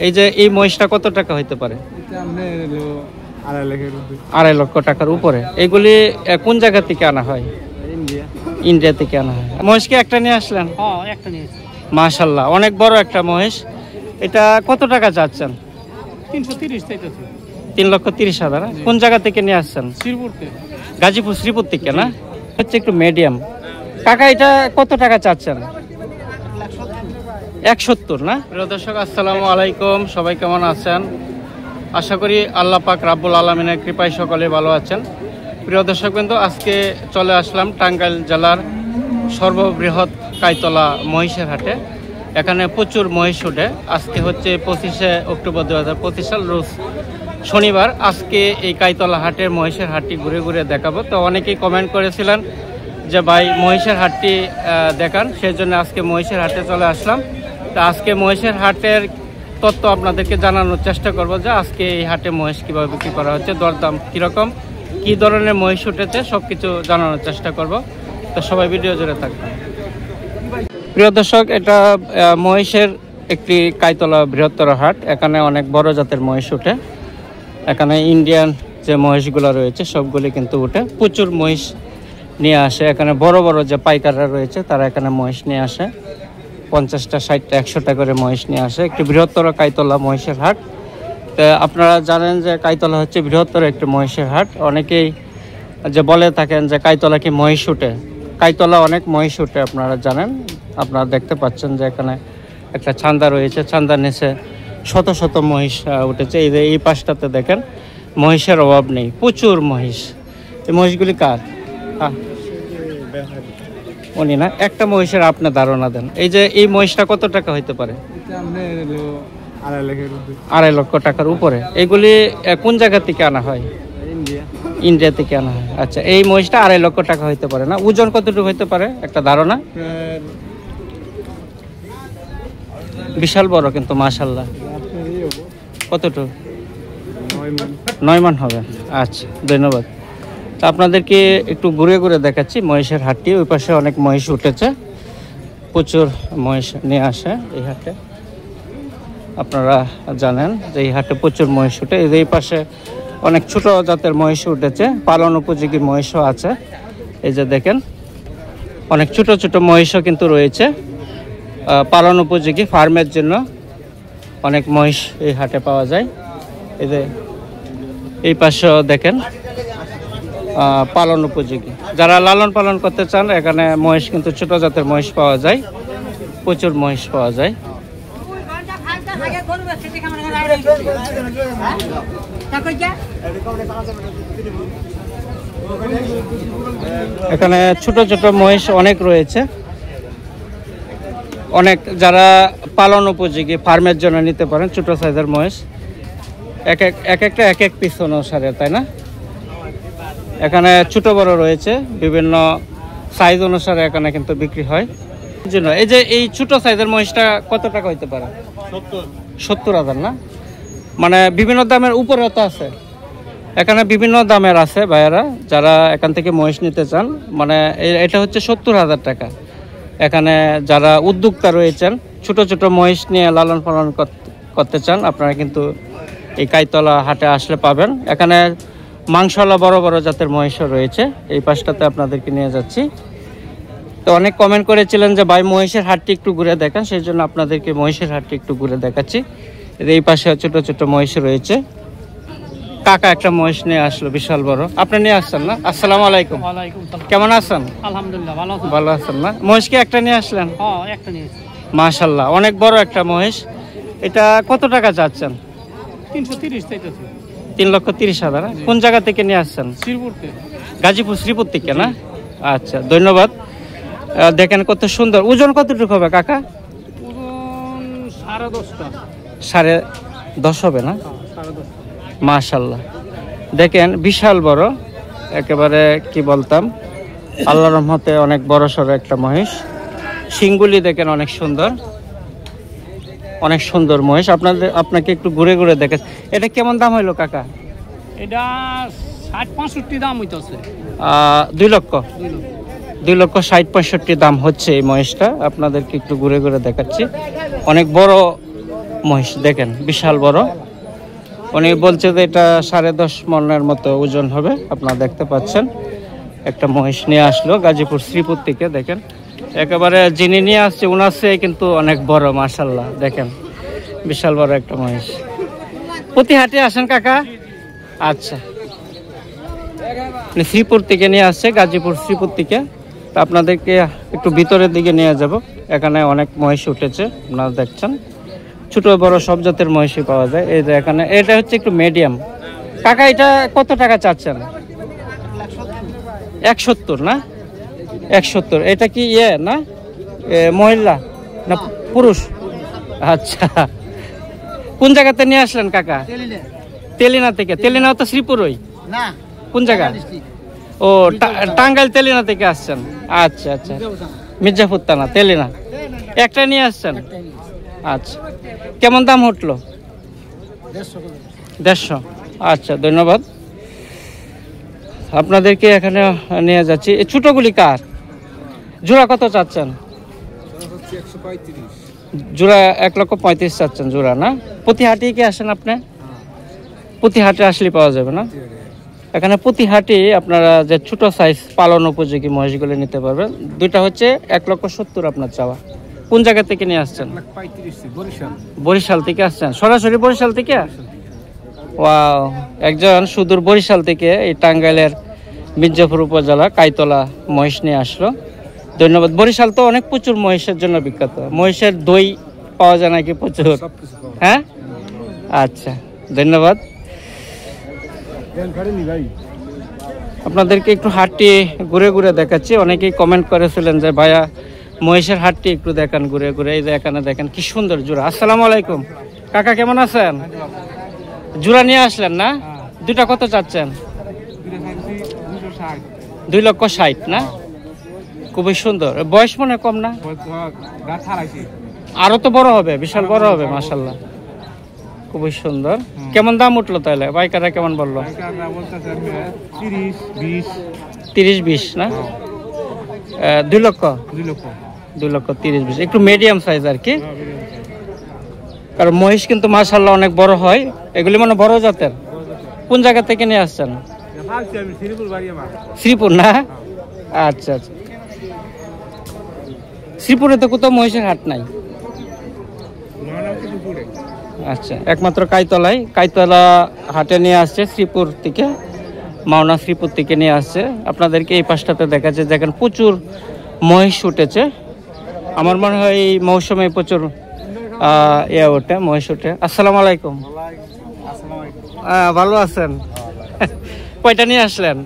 এই যে এই মহিষটা কত টাকা হইতে পারে? 2.5 লক্ষ টাকার উপরে। এগুলি কোন জায়গা থেকে আনা হয়? ইন্ডিয়া থেকে আনা হয়। মহিষকে একটা নিয়ে আসলেন? একটা নিয়েছি। মাশাআল্লাহ, অনেক বড় একটা মহিষ। এটা কত টাকা চাচ্ছেন? 330 চাইতেছি। 3,30,000। কোন জায়গা থেকে নিয়ে আসছেন? শ্রীপুর থেকে। গাজীপুর শ্রীপুর থেকে না? হচ্ছে একটু মিডিয়াম। কাকা এটা কত টাকা চাচ্ছেন? 170 না? প্রিয় দর্শক আসসালামু আলাইকুম, সবাই কেমন আছেন? আশা করি আল্লাহ পাক রাব্বুল আলামিনের কৃপায় সকলে ভালো আছেন। প্রিয় দর্শক বিন্দু, আজকে চলে আসলাম টাঙ্গাইল জেলার সর্ববৃহৎ কাইতলা মহিষের হাটে। এখানে প্রচুর মহিষ ওঠে। আজকে হচ্ছে 25শে অক্টোবর 2025 সাল, রোজ শনিবার। আজকে এই কাইতলা হাটের মহিষের হাটটি ঘুরে ঘুরে দেখাবো। তো অনেকেই কমেন্ট করেছিলেন যে ভাই মহিষের হাটটি দেখান, সেই জন্য আজকে মহিষের হাটে চলে আসলাম। তো আজকে মহিষের হাটের তথ্য আপনাদেরকে জানানোর চেষ্টা করব যে আজকে এই হাটে মহিষ কীভাবে বিক্রি করা হচ্ছে, দরদাম কীরকম, কী ধরনের মহিষ উঠেছে, সব কিছু জানানোর চেষ্টা করব। তো সবাই ভিডিও জুড়ে থাকবেন। প্রিয় দর্শক, এটা মহিষের একটি কাইতলা বৃহত্তর হাট। এখানে অনেক বড় জাতের মহিষ উঠে। এখানে ইন্ডিয়ান যে মহিষগুলো রয়েছে সবগুলি কিন্তু উঠে। প্রচুর মহিষ নিয়ে আসে। এখানে বড় বড় যে পাইকাররা রয়েছে তারা এখানে মহিষ নিয়ে আসে। 50টা 60টা 100টা করে মহিষ নিয়ে আসে। একটি বৃহত্তর কাইতলা মহিষের হাট। তো আপনারা জানেন যে কাইতলা হচ্ছে বৃহত্তর একটি মহিষের হাট। অনেকেই যে বলে থাকেন যে কাইতলা কি মহিষ উঠে, কাইতলা অনেক মহিষ উঠে। আপনারা জানেন, আপনারা দেখতে পাচ্ছেন যে এখানে একটা ছান্দা রয়েছে, ছান্দার নিচে শত শত মহিষ উঠেছে। এই পাশটাতে দেখেন মহিষের অভাব নেই, প্রচুর মহিষ। এই মহিষগুলি কার? উনি না? একটা মহিষের আপনি ধারণা দেন। এই যে এই মহিষটা কত টাকা হইতে পারে? 2.5 লক্ষ টাকার উপরে। এগুলি কোন জায়গা থেকে আনা হয়? ইন্ডিয়া থেকে আনা হয়। আচ্ছা, এই মহিষটা 2.5 লক্ষ টাকা হইতে পারে না? ওজন কতটুকু হইতে পারে একটা ধারণা? বিশাল বড় কিন্তু মাশাআল্লাহ। কতটুকু? 9 মান হবে। আচ্ছা, ধন্যবাদ। তো আপনাদেরকে একটু ঘুরে ঘুরে দেখাচ্ছি মহিষের হাটটি। ওই পাশে অনেক মহিষ উঠেছে, প্রচুর মহিষ নিয়ে আসে এই হাটে। আপনারা জানেন যে এই হাটে প্রচুর মহিষ উঠে। এই পাশে অনেক ছোট জাতের মহিষ উঠেছে, পালন উপযোগী মহিষও আছে। এই যে দেখেন অনেক ছোট ছোট মহিষও কিন্তু রয়েছে, পালন উপযোগী ফার্মের জন্য অনেক মহিষ এই হাটে পাওয়া যায়। এই যে এই পাশেও দেখেন পালন উপযোগী, যারা লালন পালন করতে চান এখানে মহিষ কিন্তু ছোট জাতের মহিষ পাওয়া যায়, প্রচুর মহিষ পাওয়া যায়। এখানে ছোট ছোট মহিষ অনেক রয়েছে, অনেক যারা পালন উপযোগী ফার্মের জন্য নিতে পারেন ছোট সাইজের মহিষ। একটা এক এক পিস অনুসারে, তাই না? এখানে ছোট বড় রয়েছে, বিভিন্ন সাইজ অনুসারে এখানে কিন্তু বিক্রি হয়। এই যে এই ছোট সাইজের মহিষটা কত টাকা হইতে পারে? 70,000 না? মানে বিভিন্ন দামের উপরে তো আছে, এখানে বিভিন্ন দামের আছে ভাইয়ারা, যারা এখান থেকে মহিষ নিতে চান। মানে এটা হচ্ছে 70,000 টাকা। এখানে যারা উদ্যোক্তা রয়েছেন ছোট ছোট মহিষ নিয়ে লালন পালন করতে চান, আপনারা কিন্তু এই কাইতলা হাটে আসলে পাবেন। এখানে মাংসওয়ালা বড় বড় জাতের মহিষও রয়েছে। এই পাশটাতে আপনাদেরকে নিয়ে যাচ্ছি। তো অনেক কমেন্ট করেছিলেন যে ভাই মহিষের হাটটি একটু ঘুরে দেখান, সেই জন্য আপনাদেরকে মহিষের হাটটি একটু ঘুরে দেখাচ্ছি। এই পাশে ছোট ছোট মহিষ রয়েছে। কাকা একটা মহিষ নিয়ে আসলো, বিশাল বড়। আপনি নিয়ে আসছেন না? আসসালামু আলাইকুম। কেমন আছেন? আলহামদুলিল্লাহ ভালো আছি। ভালো আছেন না? মহিষকে একটা নিয়ে আসলেন? একটা নিয়েছি। মাশাআল্লাহ, অনেক বড় একটা মহিষ। এটা কত টাকা চাচ্ছেন? 330 চাইতেছি। 3,30,000। কোন জায়গা থেকে নিয়ে আসছেন? শ্রীপুর থেকে। গাজীপুর শ্রীপুর থেকে না? আচ্ছা, ধন্যবাদ। দেখেন কত সুন্দর। ওজন কতটুকু হবে কাকা? ওজন 10.5 10.5 হবে না? মাশাআল্লাহ, দেখেন বিশাল বড়, একেবারে কি বলতাম, আল্লাহর রহমতে অনেক বড় সড়ো একটা মহিষ। শিংগুলি দেখেন অনেক সুন্দর, অনেক সুন্দর মহিষ। আপনাকে একটু ঘুরে ঘুরে দেখেন। এটা কেমন দাম হইলো কাকা? এটা 60-65 দাম হইতেছে। 2 লক্ষ 60-65 দাম হচ্ছে এই মহিষটা। আপনাদেরকে একটু ঘুরে ঘুরে দেখাচ্ছি। অনেক বড় মহিষ দেখেন বিশাল বড়। উনি বলছে যে এটা 10.5 মনের মতো ওজন হবে। আপনারা দেখতে পাচ্ছেন একটা মহিষ নিয়ে আসলো গাজীপুর শ্রীপুর থেকে। দেখেন একেবারে যিনি নিয়ে আসছে ওনার চেয়ে কিন্তু অনেক বড়, মাশাআল্লাহ। দেখেন বিশাল বড় একটা মহিষ। প্রতি হাটে আসেন কাকা? আচ্ছা, শ্রীপুর থেকে নিয়ে আসছে, গাজীপুর শ্রীপুর থেকে। তো আপনাদেরকে একটু ভিতরের দিকে নিয়ে যাব। এখানে অনেক মহিষ উঠেছে, আপনারা দেখছেন ছোট বড় সব জাতের মহিষই পাওয়া যায়। এই যে এখানে এটা হচ্ছে একটু মিডিয়াম। কাকা এটা কত টাকা চাচ্ছেন? 170 না? 170। এটা কি না মহিলা না পুরুষ? আচ্ছা, কোন জায়গাতে নিয়ে আসলেন কাকা? তেলিনা থেকে। তেলিনা তো শ্রীপুরই না? কোন জায়গা? ও টাঙ্গাইল তেলিনা থেকে আসছেন। আচ্ছা আচ্ছা, মির্জাপুর থানা তেলিনা। একটা নিয়ে আসছেন? আচ্ছা, কেমন দাম উঠলো? 150। আচ্ছা, ধন্যবাদ। আপনাদেরকে এখানে নিয়ে যাচ্ছি। এই ছোটগুলি কার? জোড়া কত চাচ্ছেন? জোড়া 1,35,000 চাচ্ছেন জোড়া না? প্রতি হাটে কি আসেন আপনি? প্রতি হাটে আসলে পাওয়া যাবে না? এখানে প্রতি হাটে আপনারা যে ছোট সাইজ পালন উপযোগী মহিষগুলো নিতে পারবেন। দুইটা হচ্ছে 1,70,000 আপনার চাওয়া। কোন জায়গা থেকে নিয়ে আসছেন? বরিশাল থেকে আসছেন? সরাসরি বরিশাল থেকে? ওয়াও, একজন সুদূর বরিশাল থেকে এই টাঙ্গাইলের মির্জাপুর উপজেলা কাইতলা মহিষ নিয়ে আসলো। ধন্যবাদ। বরিশাল তো অনেক প্রচুর মহিষের জন্য বিখ্যাত। মহিষের দই পাওয়া যায় নাকি প্রচুর? হ্যাঁ, আচ্ছা, ধন্যবাদ। আপনাদেরকে একটু হাটটি ঘুরে ঘুরে দেখাচ্ছি। অনেকেই কমেন্ট করেছিলেন যে ভাইয়া মহিষের হাটটি একটু দেখান ঘুরে ঘুরে। এই যে এখানে দেখেন কি সুন্দর জোড়া। আসসালামু আলাইকুম কাকা, কেমন আছেন? জোড়া নিয়ে আসলেন না? দুটা কত চাচ্ছেন? 2,60,000 না? খুবই সুন্দর। বয়স মনে কম না? আরো তো বড় হবে, বিশাল বড় হবে মাশাআল্লাহ। খুবই সুন্দর। কেমন দাম উঠলো তাহলে? পাইকাররা কেমন বললো? 30-20 না? 2 লক্ষ 30-20, একটু মিডিয়াম সাইজ আর কি। কারণ মহিষ কিন্তু মাশাআল্লাহ অনেক বড় হয়। এগুলি মানে বড় জাতের। কোন জায়গা থেকে নিয়ে আসছেন? শ্রীপুর না? আচ্ছা আচ্ছা, শ্রীপুরে তো কোথাও মহিষের হাট নাই। আচ্ছা, একমাত্র কাইতলা হাটে নিয়ে আসছে শ্রীপুর থেকে, মাওনা শ্রীপুর থেকে নিয়ে আসছে। আপনাদেরকে এই পাশটাতে দেখাচ্ছে, দেখেন প্রচুর মহিষ উঠেছে। আমার মনে হয় এই মৌসুমে প্রচুর ওঠে, মহিষ ওঠে। আসসালামু আলাইকুম। ভালো আছেন? কয়টা নিয়ে আসলেন?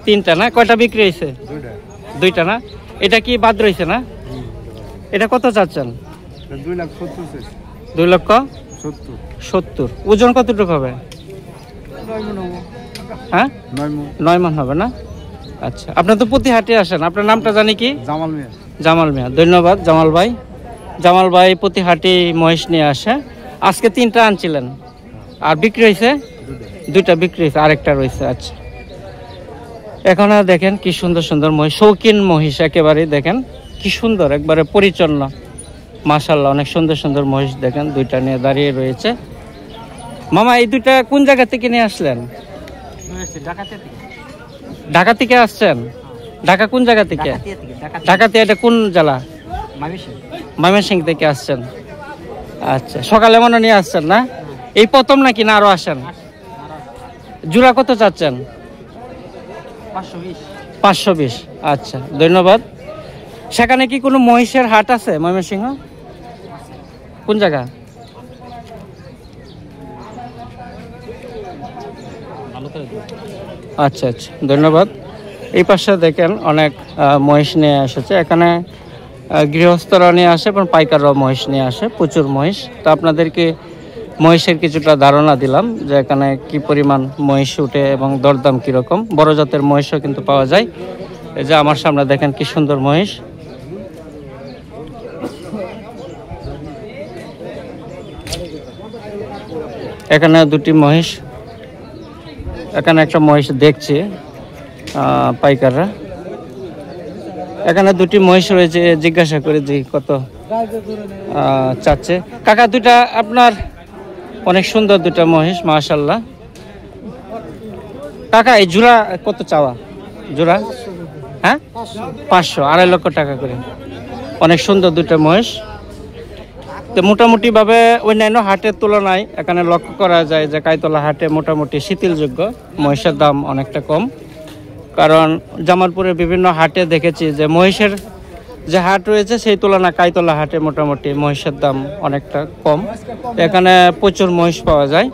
3টা না? কয়টা বিক্রি হয়েছে? 2টা না? এটা কি বাদ রয়েছে না? এটা কত চাচ্ছেন? 2,70,000। ওজন কতটুকু হবে? হ্যাঁ, 9 মণ হবে না? আচ্ছা, আপনার তো প্রতি হাটে আসেন। আপনার নামটা জানি কি? জামাল মিয়া। ধন্যবাদ জামাল ভাই। জামাল ভাই প্রতি হাটে মহিষ নিয়ে আসে। আজকে 3টা আনছিলেন, আর বিক্রি হয়েছে 2টা বিক্রি হয়েছে, আরেকটা রয়েছে। আচ্ছা, এখানে দেখেন কি সুন্দর সুন্দর মহিষ, শৌখিন মহিষ একেবারে। দেখেন কি সুন্দর, একবারে পরিচ্ছন্ন মাশাআল্লাহ। অনেক সুন্দর সুন্দর মহিষ দেখেন 2টা নিয়ে দাঁড়িয়ে রয়েছে। মামা এই 2টা কোন জায়গা থেকে নিয়ে আসলেন? ঢাকা থেকে আসছেন? ঢাকা কোন জায়গা থেকে? ঢাকাতে। এটা কোন জেলা? ময়মনসিংহ থেকে আসছেন। আচ্ছা, সকালে মনে নিয়ে আসছেন না? এই প্রথম নাকি না আরো আসেন? জোড়া কত চাচ্ছেন? 520। আচ্ছা, ধন্যবাদ। সেখানে কি কোনো মহিষের হাট আছে ময়মনসিংহ? কোন জায়গা? আচ্ছা আচ্ছা, ধন্যবাদ। এই পাশে দেখেন অনেক মহিষ নিয়ে এসেছে। এখানে গৃহস্থরা নিয়ে আসে এবং পাইকাররাও মহিষ নিয়ে আসে, প্রচুর মহিষ। তো আপনাদেরকে মহিষের কিছুটা ধারণা দিলাম যে এখানে কি পরিমাণ মহিষ উঠে এবং দরদাম কীরকম। বড় জাতের মহিষও কিন্তু পাওয়া যায়। এই যে আমার সামনে দেখেন কি সুন্দর মহিষ। এখানে 2টি মহিষ, এখানে একটা মহিষ দেখছি পাইকাররা। এখানে 2টি মহিষ রয়েছে, জিজ্ঞাসা করে যে কত চাচ্ছে কাকা দুইটা আপনার অনেক সুন্দর দুইটা মহিষ মাশাআল্লাহ। কাকা এই জোড়া কত চাওয়া জোড়া? হ্যাঁ 500 2.5 লক্ষ টাকা করে। অনেক সুন্দর দুইটা মহিষ। তো মোটামুটি ভাবে অন্যান্য হাটের তুলনায় এখানে লক্ষ্য করা যায় যে কাইতলা হাটে মোটামুটি শিথিলযোগ্য, মহিষের দাম অনেকটা কম। কারণ জামালপুরের বিভিন্ন হাটে দেখেছি যে মহিষের যে হাট রয়েছে সেই তুলনায় কাইতলা হাটে মোটামুটি মহিষের দাম অনেকটা কম। এখানে প্রচুর মহিষ পাওয়া যায়।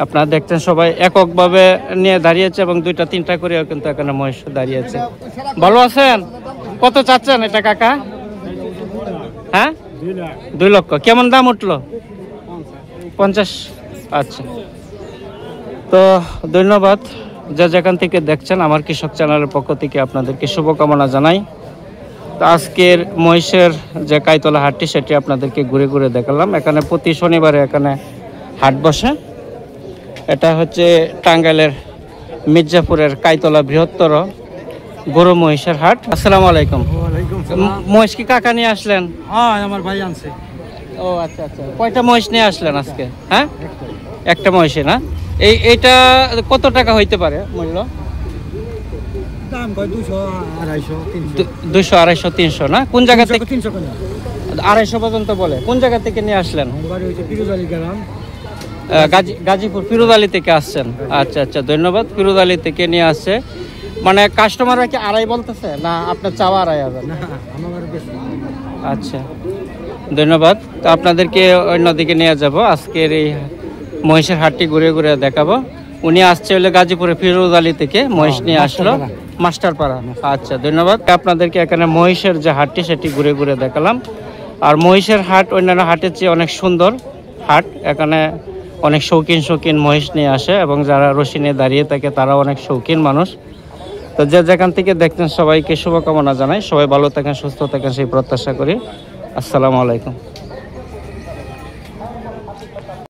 আপনারা দেখতেন সবাই এককভাবে নিয়ে দাঁড়িয়েছে এবং 2টা 3টা করেও কিন্তু এখানে মহিষ দাঁড়িয়েছে। ভালো আছেন? কত চাচ্ছেন এটা কাকা? হ্যাঁ 2 লক্ষ। কেমন দাম উঠলো? 50। আচ্ছা, তো ধন্যবাদ যা যেখান থেকে দেখছেন। আমার কৃষক চ্যানেলের পক্ষ থেকে আপনাদেরকে শুভকামনা জানাই। তো আজকের মহিষের যে কাইতলা হাটটি সেটি আপনাদেরকে ঘুরে ঘুরে দেখালাম। এখানে প্রতি শনিবারে এখানে হাট বসে। এটা হচ্ছে টাঙ্গাইলের মির্জাপুরের কাইতলা বৃহত্তর গরু মহিষের হাট। আসসালামু আলাইকুম। মহিষ কি কাকা নিয়ে আসলেন? হ্যাঁ আমার ভাই আনছে। ও আচ্ছা আচ্ছা, কয়টা মহিষ নিয়ে আসলেন আজকে? হ্যাঁ একটা মহিষে না? এইটা কত টাকা হইতে পারে মূল্য? দাম কয় 200 250 300। 200 250 300 না? কোন জায়গা থেকে? 300 কেন? 250 পর্যন্ত বলে। কোন জায়গা থেকে নিয়ে আসলেন? বাড়ি হচ্ছে পিরোজআলী গ্রাম, গাজীপুর ফিরোজআলী থেকে আসছেন। আচ্ছা আচ্ছা, ধন্যবাদ। ফিরোজআলী থেকে নিয়ে আসছে। মানে কাস্টমাররা কি 2.5 বলতেছে না আপনার চাওয়া 2.5? না আমার বেশি। আচ্ছা, ধন্যবাদ। তো আপনাদেরকে অন্যদিকে নিয়ে যাব। আজকের এই মহিষের হাটটি ঘুরে ঘুরে দেখাবো। উনি আসছে হলে গাজীপুরে ফিরোজআলী থেকে মহিষ নিয়ে আসলো মাস্টারপাড়া। আচ্ছা, ধন্যবাদ। আপনাদেরকে এখানে মহিষের যে হাটটি সেটি ঘুরে ঘুরে দেখালাম। আর মহিষের হাট অন্যান্য হাটের চেয়ে অনেক সুন্দর হাট। এখানে অনেক শৌখিন মহিষ নিয়ে আসে এবং যারা রশি নিয়ে দাঁড়িয়ে থাকে তারাও অনেক শৌখিন মানুষ। তো যে যেখান থেকে দেখতেন সবাইকে শুভকামনা জানাই। সবাই ভালো থাকেন, সুস্থ থাকেন সেই প্রত্যাশা করি। আসসালামু আলাইকুম।